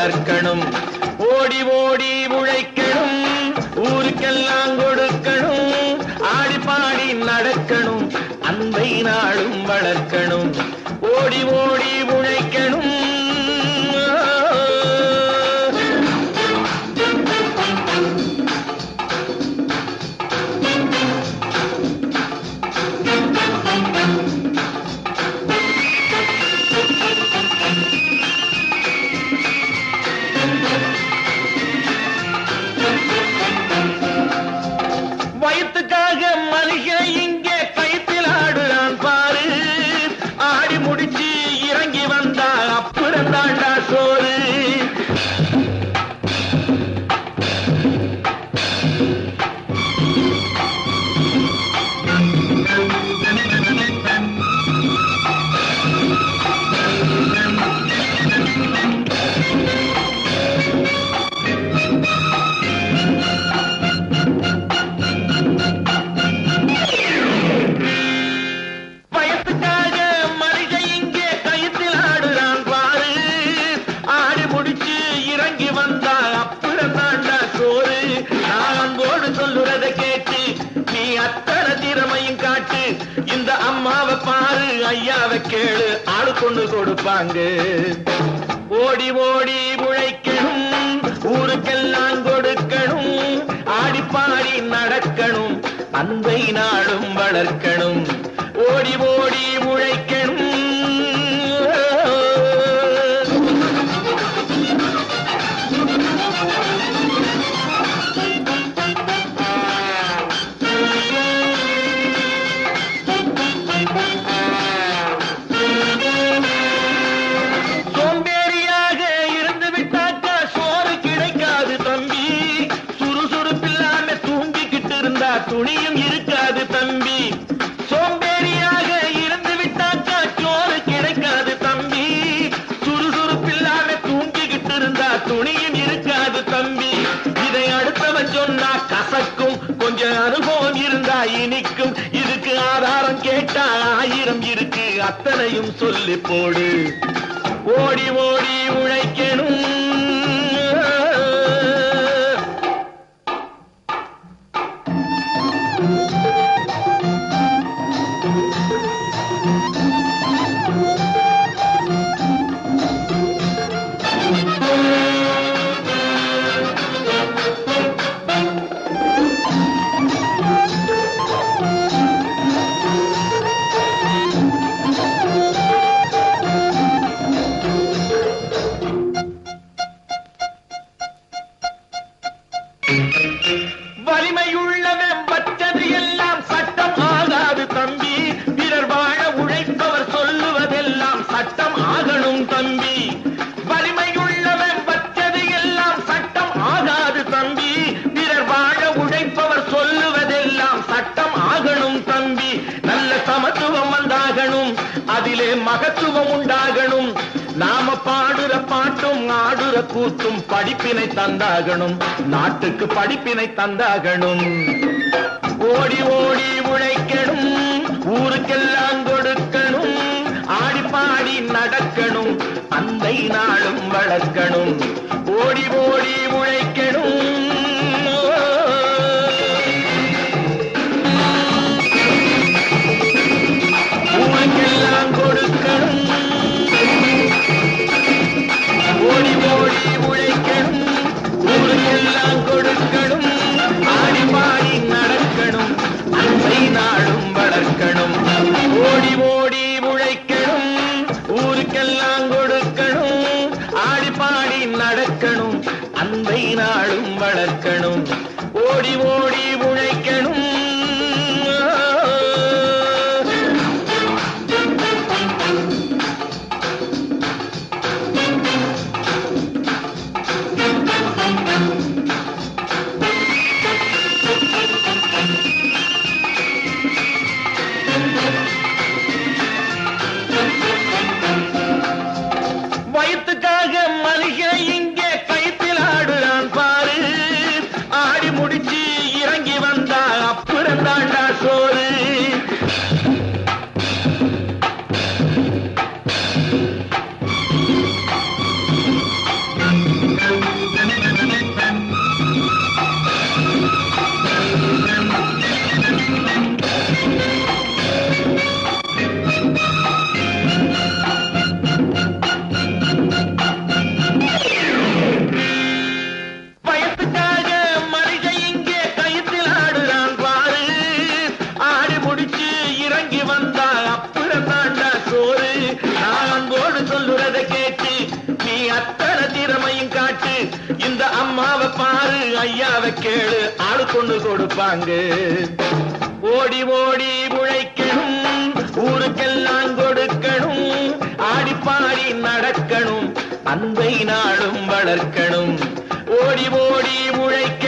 வளர்க்கணும். ஓடி ஓடி உழைக்கணும், ஊருக்கெல்லாம் கொடுக்கணும், ஆடி பாடி நடக்கணும், அன்பை நாளும் வளர்க்கணும். ஓடி ஓடி உழைக்கணும். வயிற்றுக்காக மனுஷன் இங்கே கைத்தில் ஆடுறான் பாரு. ஆடி முடிச்சு இறங்கி வந்தா அப்புறம் தாண்டா சோறு. கேட்டு நீ அத்தனை திறமையும் காட்டு. இந்த அம்மாவை பாரு, ஐயாவை கேளு, ஆளு கொண்டு கொடுப்பாங்க. ஓடி ஓடி உழைக்கணும், ஊருக்கெல்லாம் கொடுக்கணும், ஆடி பாடி நடக்கணும், அன்பை நாளும் வளர்க்கணும். ஓடி ஓடி உழைக்கணும். சோம்பேறியாக இருந்து விட்டாக்கா சோறு கிடைக்காது தம்பி. சுறுசுறுப்பில்லாம தூங்கிக்கிட்டு இருந்தா துணியும் இருக்காது தம்பி. சோம்பேறியாக இருந்து விட்டாக்கா சோறு கிடைக்காது தம்பி. சுறுசுறுப்பில்லாம தூங்கிக்கிட்டு இருந்தா துணியும் இருக்காது தம்பி. இதை அடுத்தவன் சொன்னா கசக்கும், கொஞ்சம் அனுபவம் இருந்தா இனிக்கும். இதுக்கு ஆதாரம் கேட்டா 1000 இருக்கு, அத்தனையும் சொல்லி போடு. ஓடி ஓடி உழைக்கணும். வலிமையுள்ளவன் வச்சது எல்லாம் சட்டம் ஆகாது தம்பி. பிறர் வாழ உழைப்பவர் சொல்லுவதெல்லாம் சட்டம் ஆகணும் தம்பி. வலிமையுள்ளவன் வச்சது எல்லாம் சட்டம் ஆகாது தம்பி. பிறர் வாழ உழைப்பவர் சொல்லுவதெல்லாம் சட்டம் ஆகணும் தம்பி. நல்ல சமத்துவம் வந்தாகணும், அதிலே மகத்துவம் உண்டாகணும். நாம பாடுற பாட்டும் ஆடுற கூத்தும் படிப்பினை தந்தாகணும், நாட்டுக்கு படிப்பினை தந்தாகணும். ஓடி ஓடி உழைக்கணும், ஊருக்கெல்லாம் கொடுக்கணும், ஆடி பாடி நடக்கணும், அன்பை நாளும் வளர்க்கணும். ஓடி ஓடி உழைக்கணும். ஊருக்கெல்லாம் கொடுக்கணும், ஓடி ஓடி உழைக்கணும், ஊருக்கெல்லாம் கொடுக்கணும், ஆடி பாடி நடக்கணும், அன்பை நாளும் வளர்க்கணும். ஓடி ஓடி உழைக்கணும், ஊருக்கெல்லாம் கொடுக்கணும், ஆடி பாடி நடக்கணும், அன்பை நாளும் வளர்க்கணும். ஓடி ஓடி உழைக்கணும். வயிற்றுக்காக மனுஷன் இங்கே கைத்தில் ஆடுறான் பாரு. ஆடி முடிச்சு இறங்கி வந்தா அப்புறம் தாண்டா சோறு. ஐயாவை கேளு ஆளு கொண்டு கொடுப்பாங்க. ஓடி ஓடி உழைக்கணும், ஊருக்கெல்லாம் கொடுக்கணும், ஆடிப்பாடி நடக்கணும், அன்பை நாடும் வளர்க்கணும். ஓடி ஓடி உழைக்க